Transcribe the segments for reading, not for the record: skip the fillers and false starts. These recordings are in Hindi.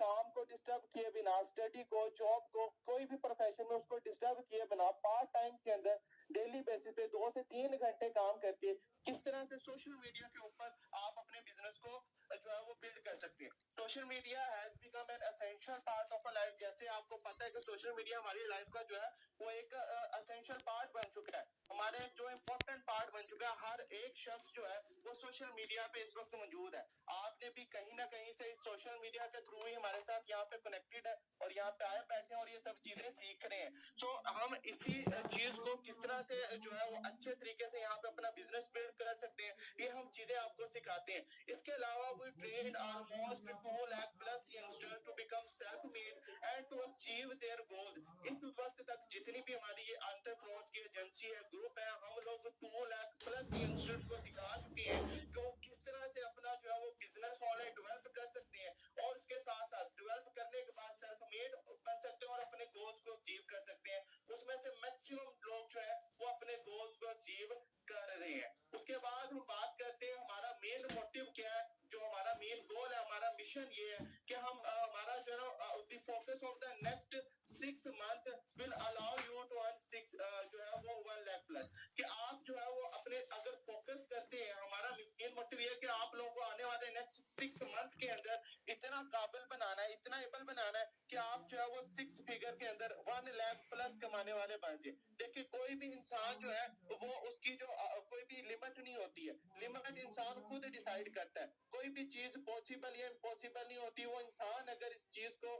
काम को डिस्टर्ब किए बिना, स्टडी को, जॉब को, कोई भी प्रोफेशन में उसको डिस्टर्ब किए बिना पार्ट टाइम के अंदर डेली बेसिस पे 2 से 3 घंटे काम करके किस तरह से सोशल मीडिया के ऊपर आप अपने बिजनेस को जो है वो बिल्ड कर सकते हैं। Social media has become an essential part of a life. जैसे आपको पता है कि सोशल मीडिया हमारी लाइफ का जो है वो एक एसेंशियल पार्ट बन चुका है, हमारे जो इम्पोर्टेंट पार्ट बन चुका है। हर एक शख्स जो है वो सोशल मीडिया पे इस वक्त मौजूद है। आपने भी कहीं ना कहीं से इस सोशल मीडिया के थ्रू ही हमारे साथ यहाँ पे कनेक्टेड है और यहाँ पे आए बैठे हैं और ये सब चीजें सीख रहे हैं। तो हम इसी चीज को किस तरह से जो है वो अच्छे तरीके से यहाँ पे अपना बिजनेस बिल्ड कर सकते हैं, ये हम चीजें आपको सिखाते हैं। इसके अलावा we train almost 2 lakh plus youngsters to become self made and to achieve their goals. इस वक्त तक जितनी भी हमारी ये एंटरप्रेन्योर्स की एजेंसी है, ग्रुप है, हम लोग 2 लाख प्लस यंगस्टर्स को सिखा चुके हैं कि वो किस तरह से अपना जो है वो बिजनेस मॉडल डेवलप कर सकते हैं और इसके साथ साथ डेवलप करने के बाद सेल्फ मेड बन सकते हैं और अपने गोल्स को अचीव कर सकते हैं। उसमें से मैक्सिमम लोग जो है वो अपने गोल्स को अचीव कर रहे हैं। उसके बाद हम बात करते हैं हमारा मेन मोटिव क्या है, जो हमारा मेन गोल है, हमारा मिशन ये है कि हम हमारा जो है ना the focus of the next 6 month will allow you to earn 6 जो है वो 1 लाख प्लस। कि आप जो है वो अपने अगर फोकस करते हैं, हमारा मेन मोटिव ये है कि आप लोगों को आने वाले नेक्स्ट 6 मंथ के अंदर इतना काबिल बनाना है, इतना एबल बनाना है कि आप जो है वो 6 फिगर के अंदर 1 लाख प्लस कमाने वाले बन जाए। देखिए कोई भी इंसान जो है वो उसकी जो कोई भी लिमिट नहीं होती है, लिमिट इंसान खुद डिसाइड करता है। कोई भी चीज पॉसिबल या इम्पॉसिबल नहीं होती। वो इंसान अगर इस चीज को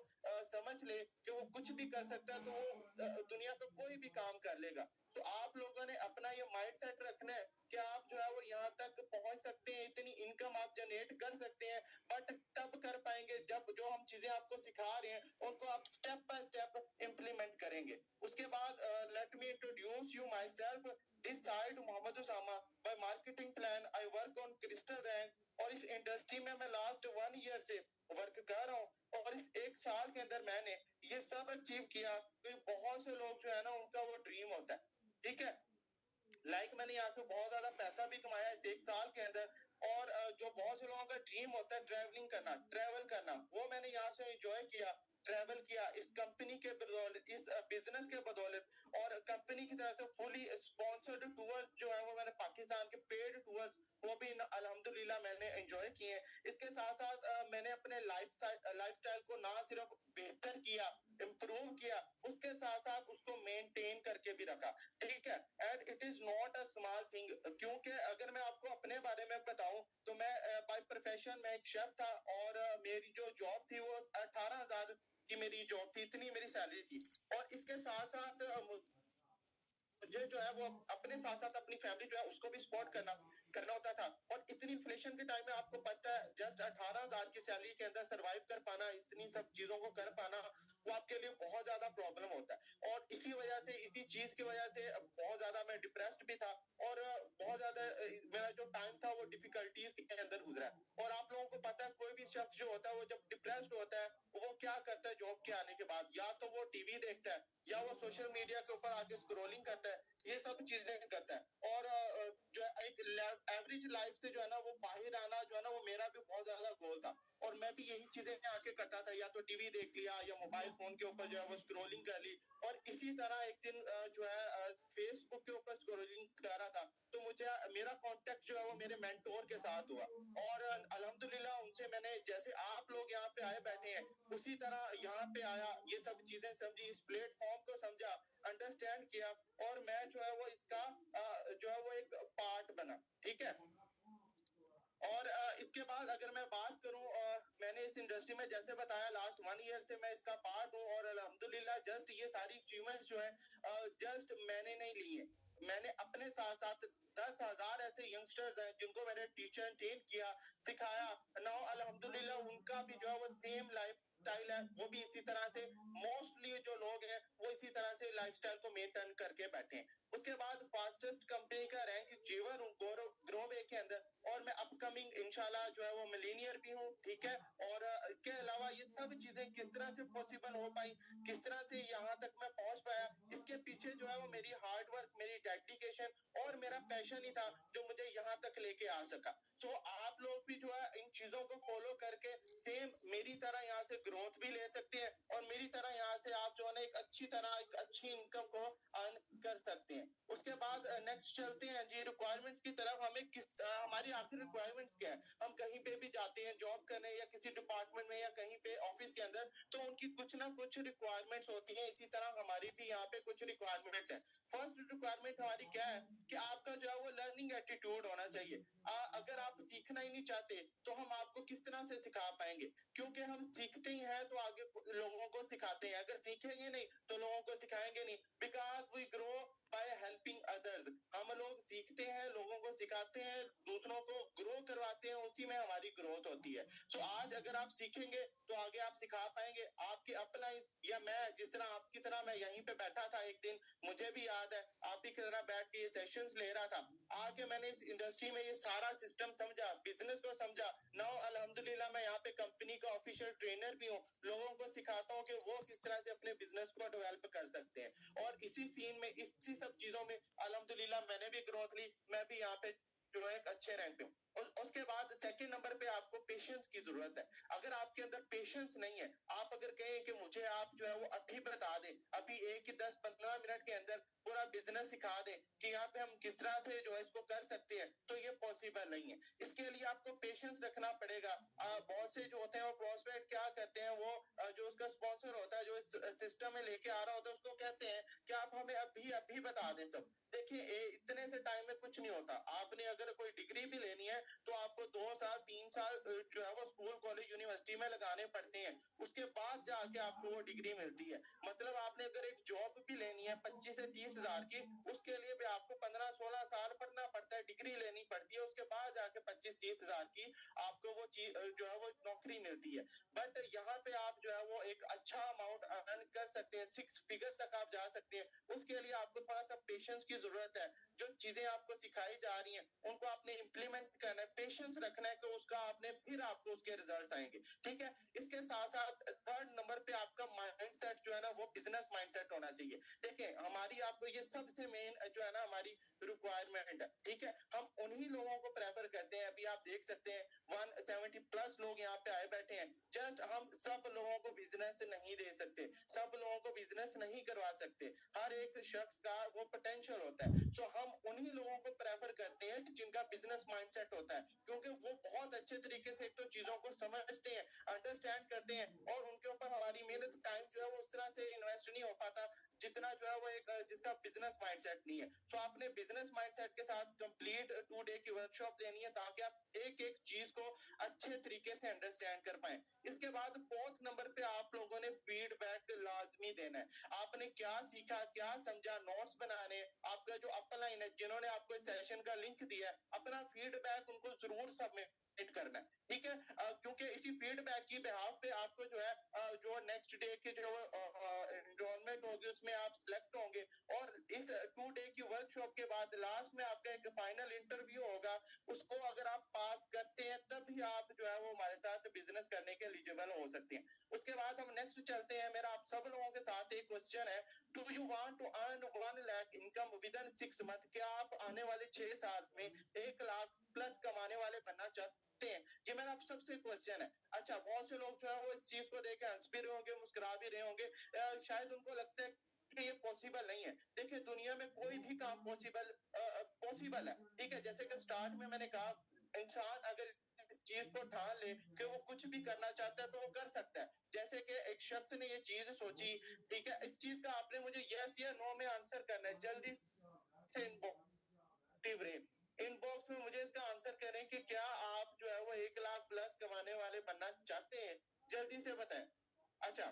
समझ ले कि वो कुछ भी कर सकता है तो वो दुनिया का कोई भी काम कर लेगा। तो आप लोगों ने अपना ये माइंड सेट रखना है कि आप जो है वो यहाँ तक पहुंच सकते हैं, इतनी इनकम आप जनरेट कर सकते हैं, बट तब कर पाएंगे जब जो हम चीजें आपको सिखा रहे हैं उनको आप स्टेप बाय स्टेप इम्प्लीमेंट करेंगे। उसके बाद let me introduce you myself. This side Mohammad Usama, my marketing plan, I work on crystal rank और इस इंडस्ट्री में मैं लास्ट 1 ईयर से वर्क कर रहा हूँ और इस 1 साल के अंदर मैंने ये सब अचीव किया। तो बहुत से लोग जो है ना उनका वो ड्रीम होता है, ठीक है, मैंने यहाँ से बहुत ज्यादा पैसा भी कमाया इस 1 साल के अंदर। और जो बहुत से लोगों का ड्रीम होता है ट्रैवलिंग करना, ट्रैवल करना, वो मैंने यहाँ से एंजॉय किया, ट्रैवल किया इस कंपनी के बदौलत, इस बिजनेस के बदौलत। और कंपनी की तरफ से फुली स्पॉन्सर्ड टूर्स जो है वो मैंने पाकिस्तान के पेड टूर्स वो भी अल्हम्दुलिल्लाह मैंने एंजॉय किए। इसके साथ साथ मैंने अपने लाइफस्टाइल को ना सिर्फ बेहतर किया, इम्प्रूव किया, उसके साथ साथ उसको मेंटेन करके भी रखा, ठीक है। And it is not a small thing, क्योंकि अगर मैं आपको अपने बारे में बताऊं तो मैं बाय प्रोफेशन में एक शेफ था और मेरी जो जॉब थी वो 18,000 की मेरी जॉब थी, इतनी मेरी सैलरी थी। और इसके साथ साथ मुझे जो है वो अपने साथ साथ अपनी फैमिली जो है उसको भी सपोर्ट करना होता था। और इतनी इन्फ्लेशन के टाइम में आपको पता है जस्ट 18,000 की सैलरी के अंदर सरवाइव कर पाना, इतनी सब चीजों को कर पाना, वो आपके लिए बहुत ज्यादा प्रॉब्लम होता है। और इसी वजह से, इसी चीज की वजह से बहुत ज्यादा मैं डिप्रेस्ड भी था और बहुत ज्यादा मेरा जो टाइम था वो डिफिकल्टीज के अंदर गुजरा। और आप लोगों को पता है कोई भी शख्स जो होता है वो जब डिप्रेस्ड होता है वो क्या करता है जॉब के आने के बाद, या तो वो टीवी देखता है या वो सोशल मीडिया के ऊपर आके स्क्रोलिंग करता है, ये सब चीजें करता है। और जो है एक एवरेज लाइफ से जो है ना वो बाहर आना जो है ना वो मेरा भी बहुत ज्यादा गोल था। और मैं भी यही चीजें आके करता था, या तो टीवी देख लिया या मोबाइल फोन के ऊपर जो है वो स्क्रोलिंग कर ली। और इसी तरह एक दिन जो है फेसबुक के ऊपर स्क्रोलिंग कर रहा था तो मुझे मेरा कांटेक्ट जो है वो मेरे मेंटोर के साथ हुआ। और अल्हम्दुलिल्लाह उनसे मैंने, जैसे आप लोग यहाँ पे आए बैठे हैं उसी तरह यहाँ पे आया, ये सब चीजें समझी, इस प्लेटफॉर्म को समझा, अंडरस्टैंड किया और मैं जो है वो इसका जो है वो एक पार्ट बना, ठीक है। और इसके बाद अगर मैं बात करूं, मैंने इस इंडस्ट्री में जैसे बताया लास्ट 1 ईयर से मैं इसका पार्ट हूं और अल्हम्दुलिल्लाह जस्ट ये सारी अचीवमेंट्स जो है जस्ट मैंने नहीं ली है, मैंने अपने साथ साथ 10,000 ऐसे यंगस्टर्स हैं जिनको मैंने टीचर ट्रेन किया, सिखाया। नाउ अल्हम्दुलिल्लाह उनका भी जो है वो सेम लाइफ स्टाइल है, वो भी इसी तरह से, मोस्टली जो लोग हैं वो इसी तरह से लाइफस्टाइल को मेंटेन करके बैठे हैं। उसके बाद फास्टेस्ट कंपनी का रैंक जीवर हूँ ग्रोवे के अंदर। और मैं अपकमिंग इंशाल्लाह जो है वो मिलीनियर भी हूँ, ठीक है। और इसके अलावा ये सब चीजें किस तरह से पॉसिबल हो पाई, किस तरह से यहाँ तक मैं पहुंच पाया, इसके पीछे जो है वो मेरी हार्ड वर्क, मेरी डेडिकेशन और मेरा पैशन ही था जो मुझे यहाँ तक लेके आ सका। तो आप लोग भी जो है इन चीजों को फॉलो करके सेम मेरी मेरी तरह यहाँ से ग्रोथ भी ले सकते हैं और मेरी तरह यहाँ से आप जो है ना एक अच्छी तरह एक अच्छी इनकम को अर्न कर सकते हैं। उसके बाद नेक्स्ट चलते हैं जी रिक्वायरमेंट्स की तरफ। हमें हमारी आखिर रिक्वायरमेंट्स क्या है? हम कहीं पे भी जाते हैं जॉब करने या किसी डिपार्टमेंट में या कहीं पे ऑफिस के अंदर, तो उनकी कुछ ना कुछ रिक्वायरमेंट्स होती है। इसी तरह हमारी भी यहाँ पे कुछ रिक्वायरमेंट्स हैं। फर्स्ट रिक्वायरमेंट हमारी क्या है कि आपका जो है वो लर्निंग एटीट्यूड होना चाहिए। अगर आप सीखना ही नहीं चाहते तो हम आपको किस तरह से सिखा पाएंगे? क्योंकि हम सीखते ही हैं तो आगे लोगों को सिखाते हैं, अगर सीखेंगे नहीं तो लोगों को सिखाएंगे नहीं। Because we grow by helping others. हम लोग सीखते हैं, लोगों को सिखाते हैं, दूसरों को ग्रो करवाते हैं, उसी में हमारी ग्रोथ होती है। सो आज अगर आप सीखेंगे तो आगे आप सिखा पाएंगे। आपके अपलाइन या मैं जिस तरह आपकी तरह मैं यहीं पे बैठा था एक दिन, मुझे भी याद है आप ही की तरह बैठ के ये सेशंस ले रहा था। आके मैंने इस इंडस्ट्री में ये सारा सिस्टम समझा, बिजनेस को समझा। नाउ अल्हम्दुलिल्लाह मैं यहाँ पे कंपनी का ऑफिशियल ट्रेनर भी हूँ, लोगों को सिखाता हूँ कि वो किस तरह से अपने बिजनेस को डेवलप कर सकते हैं। और इसी सीन में, इसी सब चीजों में अल्हम्दुलिल्लाह मैंने भी ग्रोथ ली, मैं भी यहाँ पे जो है एक अच्छे रैंक पे हूँ। उसके बाद सेकंड नंबर पे आपको पेशेंस की जरूरत है। अगर आपके अंदर पेशेंस नहीं है, आप अगर कहें कि मुझे आप जो है वो अभी बता दें, अभी 10-15 मिनट के अंदर पूरा बिजनेस सिखा दें कि यहाँ पे हम किस तरह से जो है इसको कर सकते हैं, तो ये पॉसिबल नहीं है। इसके लिए आपको पेशेंस रखना पड़ेगा। बहुत से जो होते हैं वो प्रोस्पेक्ट क्या करते हैं, वो जो उसका स्पॉन्सर होता है, जो इस सिस्टम में लेके आ रहा होता है, उसको कहते हैं कि आप हमें अभी अभी बता दें सब। देखिए इतने से टाइम में कुछ नहीं होता। आपने अगर कोई डिग्री भी लेनी है तो आपको 2 साल 3 साल जो है वो स्कूल कॉलेज यूनिवर्सिटी में लगाने पड़ते हैं, उसके बाद जाके आपको वो डिग्री मिलती है। मतलब आपने अगर एक जॉब भी लेनी है 25 से 30 हजार की, उसके लिए भी आपको 15-16 साल पढ़ना पड़ता है, डिग्री लेनी पड़ती है, उसके बाद जाके 25-30 हजार की आपको वो चीज जो है वो नौकरी मिलती है। बट यहाँ पे आप जो है वो एक अच्छा अमाउंट अर्न कर सकते हैं, 6 फिगर तक आप जा सकते हैं। उसके लिए आपको थोड़ा सा पेशेंस की जरूरत है। जो चीजें आपको सिखाई जा रही हैं उनको आपने इम्प्लीमेंट करना है, पेशेंस रखना है कि उसका आपने फिर आपको उसके रिजल्ट आएंगे। ठीक है। इसके साथ साथ थर्ड नंबर पे आपका माइंडसेट जो है ना वो बिजनेस माइंडसेट होना चाहिए। देखिए हमारी आपको ये सबसे मेन जो है ना हमारी रिक्वायरमेंट है। ठीक है। हम उन्हीं लोगों को प्रेफर करते हैं। अभी आप देख सकते हैं 170 प्लस लोग यहाँ पे आए बैठे हैं। जस्ट हम सब लोगों को बिजनेस नहीं दे सकते, सब लोगों को बिजनेस नहीं करवा सकते। हर एक शख्स का वो पोटेंशियल होता है। सो हम उन्हीं लोगों को प्रेफर करते हैं जिनका बिजनेस माइंडसेट होता है, क्योंकि वो बहुत अच्छे तरीके से एक तो चीजों को समझते हैं, अंडरस्टैंड करते हैं, और उनके ऊपर हमारी मेहनत टाइम जो है वो उस तरह से इन्वेस्ट नहीं हो पाता जितना जो है वो एक जिसका बिजनेस माइंडसेट नहीं है। सो आपने बिजनेस माइंडसेट के साथ कंप्लीट 2 डे की वर्कशॉप लेनी है ताकि आप एक एक चीज को अच्छे तरीके से अंडरस्टैंड कर पाए। इसके बाद फोर्थ नंबर पे आप लोगों ने फीडबैक लाजमी देना है। आपने क्या सीखा, क्या समझा, नोट्स बनाने, आपका जो अपलाइन है जिन्होंने आपको इस सेशन का लिंक दिया है, अपना फीडबैक उनको जरूर सबमिट करना है। ठीक है। क्योंकि इसी फीडबैक की बिहाफ पे आपको जो है जो नेक्स्ट डे के जो एनरोलमेंट होगी उसमें आप सिलेक्ट होंगे, और इस 2 डे की वर्कशॉप के बाद लास्ट में आपका एक फाइनल इंटरव्यू होगा। उसको अगर आप पास करते हैं तभी आप जो है वो हमारे साथ बिजनेस करने के एलिजिबल हो सकते हैं। उसके बाद हम नेक्स्ट चलते हैं। मेरा आप सब लोगों के साथ एक क्वेश्चन है, do you want to earn 1 lakh income within 6 month? क्या आप आने वाले 6 साल में 1 लाख प्लस कमाने वाले बनना चाहते हैं? ये मेरा आप सबसे क्वेश्चन है। अच्छा, बहुत से लोग जो है वो इस चीज को देख के हंस भी रहे होंगे, मुस्कुरा भी रहे होंगे। शायद उनको लगता है कि ये पॉसिबल नहीं है। देखिए दुनिया में कोई भी काम पॉसिबल है। ठीक है। जैसे कि स्टार्ट में मैंने कहा, इंसान अगर इस चीज को ठान ले कि वो कुछ भी करना चाहता है तो वो कर सकता है। जैसे कि एक शख्स ने ये चीज सोची, ठीक है, इस चीज का आपने मुझे यस या नो में आंसर करना है। जल्दी से इनबॉक्स में मुझे इसका आंसर करें कि क्या आप जो है वो 1 लाख प्लस कमाने वाले बनना चाहते हैं? जल्दी से बताएं। अच्छा,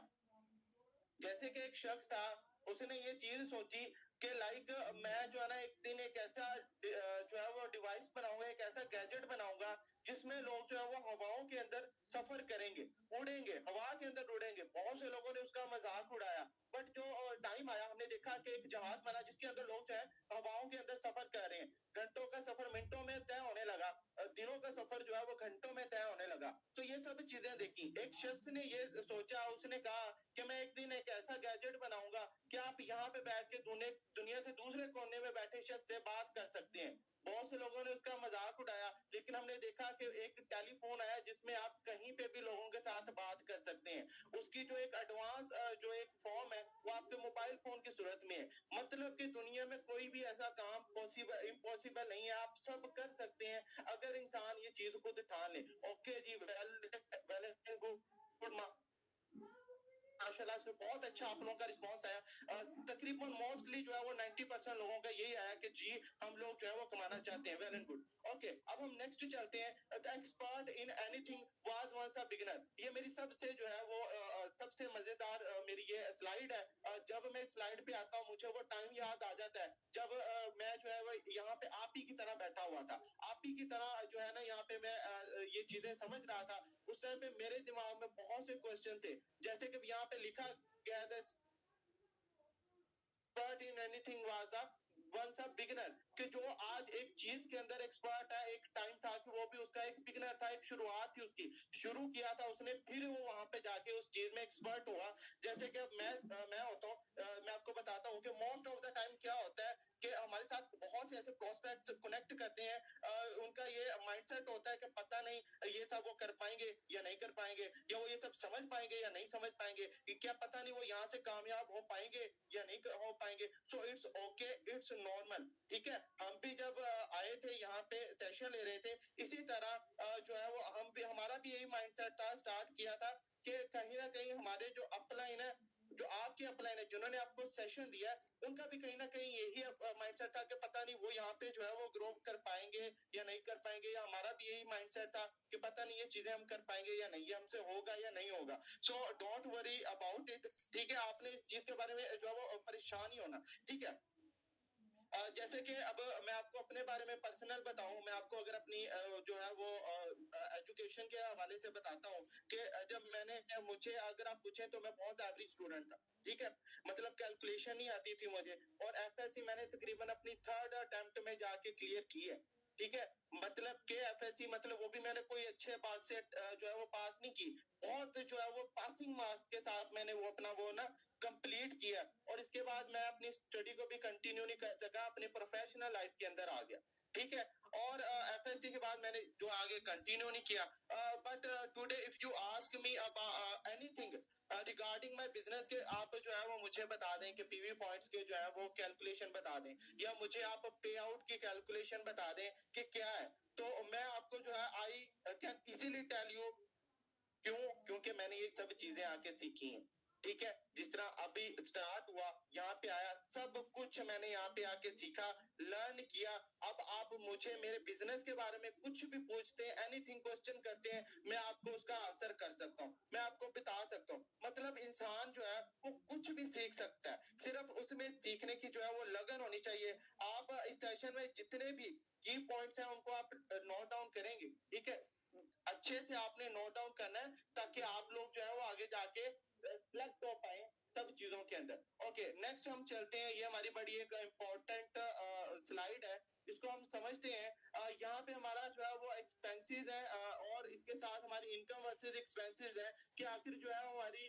जैसे कि एक शख्स था, उसने ये चीज सोची कि लाइक मैं जो है ना एक दिन एक ऐसा जो है वो डिवाइस बनाऊंगा, एक ऐसा गैजेट बनाऊंगा जिसमें लोग जो है वो हवाओं के अंदर सफर करेंगे, उड़ेंगे, हवा के अंदर उड़ेंगे। बहुत से लोगों ने उसका मजाक उड़ाया, बट जो टाइम आया हमने देखा कि एक जहाज बना जिसके अंदर लोग जो है हवाओं के अंदर सफर कर रहे हैं। घंटों का सफर मिनटों में तय होने लगा, दिनों का सफर जो है वो घंटों में तय होने लगा। तो ये सब चीजें देखी। एक एक शख्स ने ये सोचा, उसने कहा कि मैं एक दिन एक ऐसा गैजेट बनाऊंगा कि आप यहाँ पे बैठ के दुनिया के दूसरे कोने में बैठे शख्स से बात कर सकते हैं। बहुत से लोगों ने उसका मजाक उड़ाया, लेकिन हमने देखा कि एक टेलीफोन आया जिसमें आप कहीं पे भी लोगों के साथ बात कर सकते हैं। उसकी जो एक एडवांस जो एक फॉर्म है वो आपके मोबाइल फोन की सूरत में है। मतलब कि दुनिया में कोई भी ऐसा काम पॉसिबल इम्पॉसिबल नहीं है, आप सब कर सकते हैं अगर इंसान ये चीज खुद ठान ले। ओके जी, वेल गुड माशाल्लाह से बहुत अच्छा आप लोगों का रिस्पांस आया। तकरीबन मोस्टली जो है वो 90% लोगों का यही आया कि जी हम लोग जो है वो कमाना चाहते हैं। Well and good. ओके, अब हम नेक्स्ट चलते हैं। The expert in anything was once a beginner. ये मेरी सबसे जो है वो सबसे मजेदार मेरी ये स्लाइड है। जब मैं स्लाइड पे आता हूँ मुझे वो टाइम याद आ जाता है जब मैं जो है वो यहाँ पे आप ही की तरह बैठा हुआ था। आप ही की तरह जो है ना यहाँ पे मैं ये चीजें समझ रहा था। उस टाइम पे मेरे दिमाग में बहुत से क्वेश्चन थे, जैसे कि यहाँ पे लिखा गया था expert in anything was a once a beginner, कि जो आज एक चीज के अंदर एक्सपर्ट है, एक टाइम था कि वो भी उसका एक बिगिनर था, एक शुरुआत थी उसकी, शुरू किया था उसने, फिर वो वहां पे जाके उस चीज में एक्सपर्ट हुआ। जैसे कि अब मैं होता हूँ, मैं आपको बताता हूँ कि मोस्ट ऑफ द टाइम क्या होता है कि हमारे साथ बहुत से ऐसे प्रोस्पेक्ट कनेक्ट करते हैं, उनका ये माइंडसेट होता है कि पता नहीं ये सब वो कर पाएंगे या नहीं कर पाएंगे, या वो ये सब समझ पाएंगे या नहीं समझ पाएंगे, कि क्या पता नहीं वो यहाँ से कामयाब हो पाएंगे या नहीं हो पाएंगे। So it's okay, it's normal. ठीक है, हम भी जब आए थे यहाँ पे सेशन ले रहे थे, इसी तरह जो है वो हमारा भी यही माइंडसेट था, स्टार्ट किया था कि कहीं ना कहीं हमारे जो अपलाइन है, जो आपके अपलाइन है, जिन्होंने आपको सेशन दिया, उनका भी कहीं ना कहीं यही माइंडसेट था कि पता नहीं वो यहाँ पे जो है वो ग्रो कर पाएंगे या नहीं कर पाएंगे, या हमारा भी यही माइंडसेट था कि पता नहीं ये चीजें हम कर पाएंगे या नहीं, ये हमसे होगा या नहीं होगा। So don't worry about it. ठीक है, आपने इस चीज के बारे में जो है वो परेशान ही होना। ठीक है, जैसे कि अब मैं आपको अपने बारे में पर्सनल बताऊं, मैं आपको अगर अपनी जो है वो एजुकेशन के हवाले से बताता हूं कि जब मुझे अगर आप पूछे तो मैं बहुत एवरेज स्टूडेंट था। ठीक है, मतलब कैलकुलेशन नहीं आती थी मुझे, और एफएससी मैंने तकरीबन अपनी थर्ड अटेम्प्ट में जाके क्लियर की है। ठीक है, मतलब के एफएससी, मतलब वो भी मैंने कोई अच्छे मार्क्स से जो है वो पास नहीं की, बहुत जो है वो पासिंग मार्क्स के साथ मैंने वो अपना वो ना कंप्लीट किया, और इसके बाद मैं अपनी स्टडी को भी कंटिन्यू नहीं कर सका, अपने प्रोफेशनल लाइफ के अंदर आ गया। ठीक है, और एफएससी के बाद मैंने जो आगे कंटिन्यू नहीं किया। But today if you ask me about anything regarding my business के, आप जो है वो मुझे बता दें कि पीवी पॉइंट्स के जो है वो कैलकुलेशन बता दें, या मुझे आप पे आउट की कैलकुलेशन बता दें कि क्या है, तो मैं आपको जो है I can easily tell you. क्यों? क्योंकि मैंने ये सब चीजें आके सीखी हैं। ठीक है, जिस तरह अभी स्टार्ट हुआ, यहाँ पे आया, सब कुछ मैंने यहाँ पे आके सीखा, लर्न किया। अब आप मुझे मेरे बिजनेस के बारे में कुछ भी पूछते हैं, एनीथिंग क्वेश्चन करते हैं, मैं आपको उसका आंसर कर सकता हूँ, मैं आपको बता सकता हूँ। मतलब इंसान जो है वो कुछ भी सीख सकता है, सिर्फ उसमें सीखने की जो है वो लगन होनी चाहिए। आप इस सेशन में जितने भी की पॉइंट्स हैं उनको आप नोट डाउन करेंगे। ठीक है, अच्छे से आपने नोट डाउन करना है, ताकि आप लोग जो है वो आगे जाके सिलेक्ट हो पाए सब चीजों के अंदर। ओके, नेक्स्ट हम चलते हैं, ये हमारी बड़ी एक इम्पोर्टेंट स्लाइड है, इसको हम समझते हैं। यहाँ पे हमारा जो है वो एक्सपेंसेस है, और इसके साथ हमारी इनकम वर्सेस एक्सपेंसेस है, कि आखिर जो है हमारी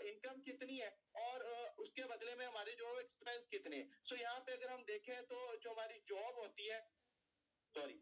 इनकम कितनी है, और उसके बदले में हमारे जो एक्सपेंस कितने हैं। सो यहाँ पे अगर हम देखें तो जो हमारी जॉब होती है, सॉरी,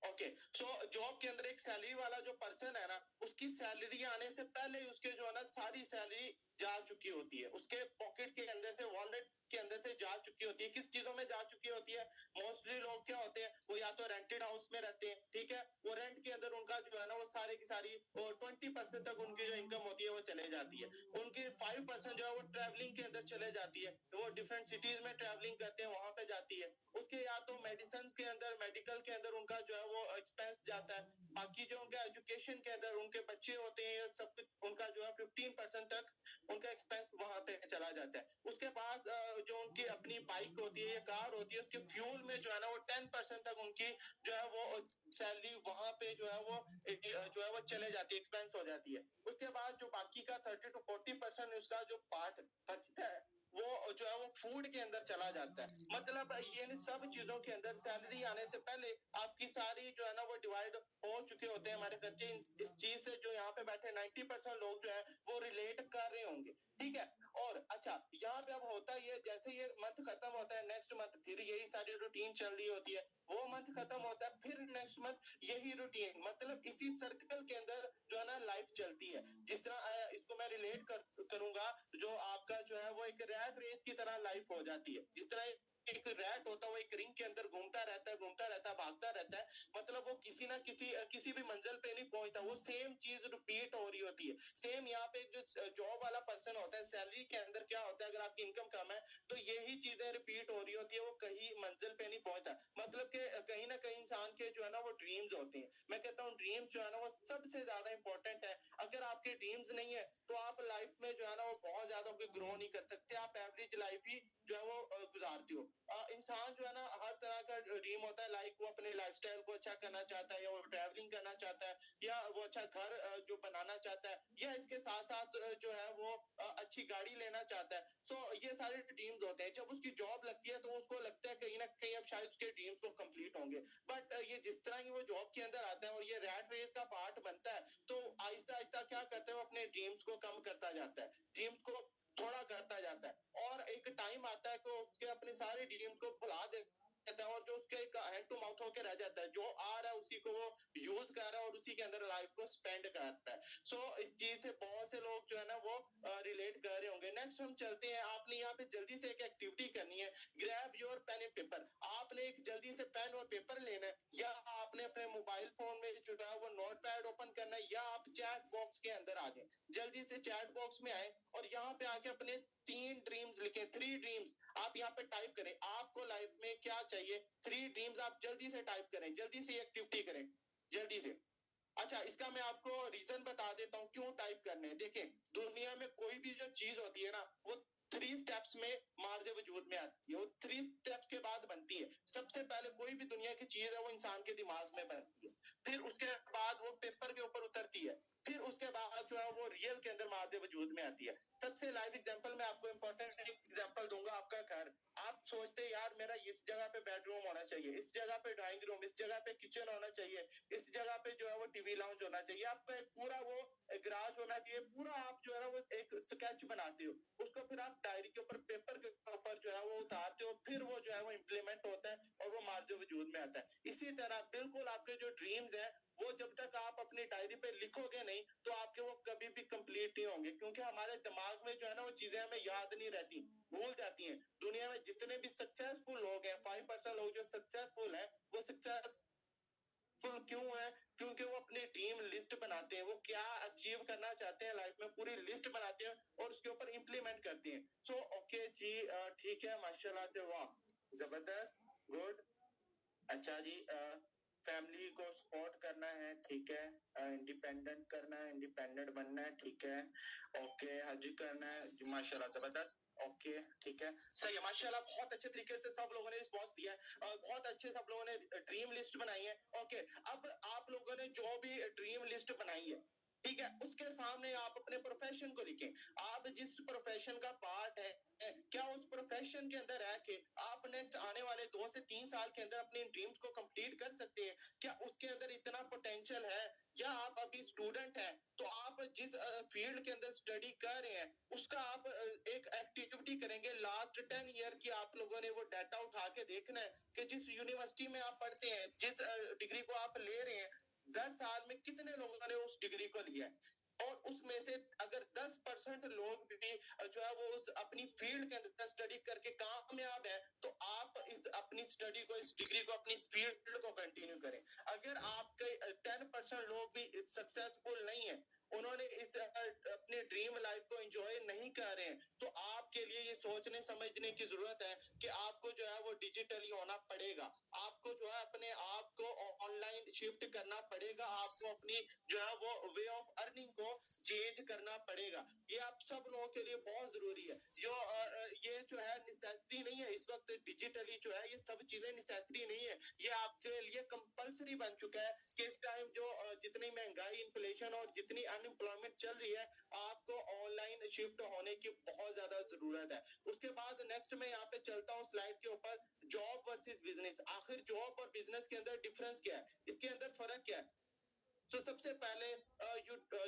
ओके, सो जॉब के अंदर एक सैलरी वाला जो पर्सन है ना, उसकी सैलरी आने से पहले ही उसके जो है ना सारी सैलरी जा चुकी होती है, उसके पॉकेट के अंदर से, वॉलेट के अंदर से जा चुकी होती है। किस चीजों में जा चुकी होती है? मोस्टली लोग क्या होते हैं, वो या तो रेंटेड हाउस में रहते हैं। ठीक है, वो रेंट के अंदर उनका जो है ना वो सारे की सारी 20% तक उनकी जो इनकम होती है वो चले जाती है। उनकी 5% जो है वो ट्रैवलिंग के अंदर चले जाती है, वो डिफरेंट सिटीज में ट्रैवलिंग करते हैं, वहां पे जाती है। उसके या तो मेडिसिन के अंदर, मेडिकल के अंदर उनका जो है वो एक्सपेंस जाता है। बाकी जो उनका एजुकेशन के अंदर उनके बच्चे होते हैं, सब कुछ उनका जो है 15% तक उनका एक्सपेंस वहां पे चला जाता है। उसके बाद जो उनकी अपनी बाइक होती है या कार होती है, उसके फ्यूल में जो है ना वो 10% तक उनकी जो है वो सैलरी वहां पे जो है वो चले जाती है, एक्सपेंस हो जाती है। उसके बाद जो बाकी का 30 to 40% उसका जो पार्ट बचता है, वो जो है वो फूड के अंदर चला जाता है। मतलब ये सब चीजों के अंदर सैलरी आने से पहले आपकी सारी जो है ना वो डिवाइड हो चुके होते हैं हमारे खर्चे। इस चीज से जो यहाँ पे बैठे 90% लोग जो है वो रिलेट कर रहे होंगे, ठीक है। और अच्छा, यहाँ पे अब होता ही है, जैसे ये मंथ खत्म होता है, नेक्स्ट मंथ फिर यही सारी रूटीन चल रही होती है, वो मंथ खत्म होता है, फिर नेक्स्ट मंथ यही रूटीन, मतलब इसी सर्कल के अंदर जो है ना लाइफ चलती है। जिस तरह इसको मैं रिलेट करूंगा, जो आपका जो है वो एक रैट रेस की तरह लाइफ हो जाती है। जिस तरह एक रैट होता है, वो एक रिंग के अंदर घूमता रहता है, भागता रहता है, मतलब वो किसी ना किसी भी मंजिल पे नहीं पहुंचता, वो सेम चीज रिपीट हो रही होती है। सेम यहाँ पे जो जॉब वाला पर्सन होता है, सैलरी के अंदर क्या होता है, अगर आपकी इनकम कम है तो यही चीजें रिपीट हो रही होती है, वो कहीं मंजिल पे नहीं पहुंचता। मतलब कि कहीं ना कहीं इंसान के जो है ना वो ड्रीम्स होते हैं। मैं कहता हूँ ड्रीम्स जो है ना वो सबसे ज्यादा इंपॉर्टेंट है। अगर आपके ड्रीम्स नहीं है तो आप लाइफ में जो है ना वो बहुत ज्यादा ग्रो नहीं कर सकते, आप एवरेज लाइफ ही जो है वो गुजारते हो। इंसान जो है ना हर तरह का ड्रीम होता है, लाइक वो अपने लाइफस्टाइल को अच्छा करना चाहता है, या वो ट्रैवलिंग करना चाहता है, या वो अच्छा घर जो बनाना चाहता है, या इसके साथ साथ जो है वो अच्छी गाड़ी लेना चाहता है। सो ये सारे ड्रीम्स होते हैं। जब उसकी जॉब लगती है तो उसको लगता है कहीं ना कहीं अब शायद उसके ड्रीम्स को कंप्लीट होंगे, बट ये जिस तरह की वो जॉब के अंदर आता है और ये रैट रेस का पार्ट बनता है, तो आहिस्ता आहिस्ता क्या करते हैं, वो अपने ड्रीम्स को कम करता जाता है, ड्रीम्स को थोड़ा करता जाता है, और एक टाइम आता है कि उसके अपने सारे ड्रीम्स को भुला देता है, और जो उसके हैंड टू माउथ होकर रह जाता है, जो आ रहा है उसी को वो यूज कर रहा है और उसी के अंदर लाइफ को स्पेंड करता है। सो इस चीज से बहुत से लोग जो है ना वो रिलेट कर रहे होंगे। नेक्स्ट हम चलते हैं, आपने यहाँ पे जल्दी से एक एक्टिविटी करनी है, grab your pen and paper. आपने एक जल्दी से पेन और पेपर लेना है, या आपने अपने मोबाइल फोन में जो है वो नोट पैड ओपन करना है, या आप चैट बॉक्स के अंदर आ जाए, जल्दी से चैट बॉक्स में आए और यहाँ पे आके अपने 3 ड्रीम्स लिखे, 3 ड्रीम्स आप यहाँ पे टाइप करें, आपको लाइफ में क्या चाहिए, 3 ड्रीम्स आप जल्दी से टाइप करें, जल्दी से एक्टिविटी करें, जल्दी से। अच्छा, इसका मैं आपको रीजन बता देता हूँ क्यों टाइप करने हैं। देखें, दुनिया में कोई भी जो चीज होती है ना वो 3 स्टेप्स में मार्ज वजूद में आती है, वो 3 स्टेप्स के बाद बनती है। सबसे पहले कोई भी दुनिया की चीज है वो इंसान के दिमाग में बनती है, फिर उसके बाद वो पेपर के ऊपर उतरती है, फिर उसके बाद जो है वो रियल के अंदर मार्ज वजूद में आती है। सबसे लाइव एग्जांपल मैं आपको इंपॉर्टेंट एग्जांपल दूंगा, आपका घर। आप सोचते हैं यार मेरा इस जगह पे बेडरूम होना चाहिए, इस जगह पे ड्राइंग रूम, इस जगह पे किचन होना चाहिए, इस जगह पे जो है वो टीवी लाउंज होना चाहिए, आपका एक पूरा वो गराज होना चाहिए, पूरा आप जो है ना वो एक स्केच बनाते हो, उसको फिर आप डायरी के ऊपर, पेपर के ऊपर जो है वो उतारते हो, फिर वो जो है वो इम्प्लीमेंट होता है और वो मार्ज वजूद में आता है। इसी तरह बिल्कुल आपके जो ड्रीम्स है वो जब तक आप अपनी डायरी पे लिखोगे नहीं तो आपके वो कभी भी कंप्लीट नहीं होंगे, क्योंकि हमारे दिमाग में जो है ना वो चीजें हमें याद नहीं रहती, भूल जाती हैं। दुनिया में जितने भी सक्सेसफुल लोग हैं, 5% लोग जो सक्सेसफुल हैं, वो सक्सेसफुल क्यों है? क्योंकि वो अपनी ड्रीम लिस्ट बनाते हैं, वो क्या अचीव करना चाहते हैं लाइफ में, पूरी लिस्ट बनाते हैं और उसके ऊपर इम्प्लीमेंट करते हैं। सो ओके जी, ठीक है, माशाल्लाह से, वाह, जबरदस्त, गुड। अच्छा जी, फैमिली को सपोर्ट करना है, ठीक है, इंडिपेंडेंट करना है, इंडिपेंडेंट बनना है, ठीक है, ओके, हज करना है जी, माशाल्लाह, जबरदस्त, ओके, ठीक है, सही है, माशाल्लाह, बहुत अच्छे तरीके से सब लोगों ने रिस्पॉन्स दिया है और बहुत अच्छे सब लोगों ने ड्रीम लिस्ट बनाई है। ओके, अब आप लोगों ने जो भी ड्रीम लिस्ट बनाई है, ठीक है, उसके सामने आप अपने प्रोफेशन को लिखें। आप जिस प्रोफेशन का पार्ट है, क्या उस प्रोफेशन के अंदर रह के आप नेक्स्ट आने वाले 2 से 3 साल के अंदर अपनी ड्रीम्स को कंप्लीट कर सकते हैं? क्या उसके अंदर इतना पोटेंशियल है? या आप अभी स्टूडेंट हैं तो आप जिस फील्ड के अंदर स्टडी कर रहे हैं उसका आप एक एक्टिविटी करेंगे, लास्ट 10 ईयर की आप लोगों ने वो डाटा उठा के देखना है कि जिस यूनिवर्सिटी में आप पढ़ते हैं, जिस डिग्री को आप ले रहे हैं, 10 साल में कितने लोगों ने उस डिग्री को लिया है, और उसमें से अगर 10% लोग भी जो है वो उस अपनी फील्ड के अंदर स्टडी करके कामयाब है, तो आप इस अपनी स्टडी को, इस डिग्री को, अपनी फील्ड को कंटिन्यू करें। अगर आपके 10% लोग भी सक्सेसफुल नहीं है, उन्होंने इस अपने ड्रीम लाइफ को एंजॉय नहीं कर रहे हैं, तो आपके लिए ये सोचने समझने की जरूरत है कि आपको जो है वो डिजिटली होना पड़ेगा, आपको जो है अपने आप को ऑनलाइन शिफ्ट करना पड़ेगा, आपको अपनी जो है वो वे ऑफ अर्निंग को चेंज करना पड़ेगा। ये आप सब लोगों के लिए बहुत जरूरी है। जो ये जो है नेसेसरी नहीं है, इस वक्त डिजिटली जो है ये सब चीजें नेसेसरी नहीं है, ये आपके लिए कंपलसरी बन चुका है कि इस टाइम जो जितनी महंगाई, इन्फ्लेशन और जितनी अनएम्प्लॉयमेंट चल रही है, आपको ऑनलाइन शिफ्ट होने की बहुत ज्यादा जरूरत है। उसके बाद नेक्स्ट मैं यहाँ पे चलता हूँ स्लाइड के ऊपर, जॉब वर्सेस बिजनेस। आखिर जॉब और बिजनेस के अंदर डिफरेंस क्या है, इसके अंदर फर्क क्या है? तो सबसे पहले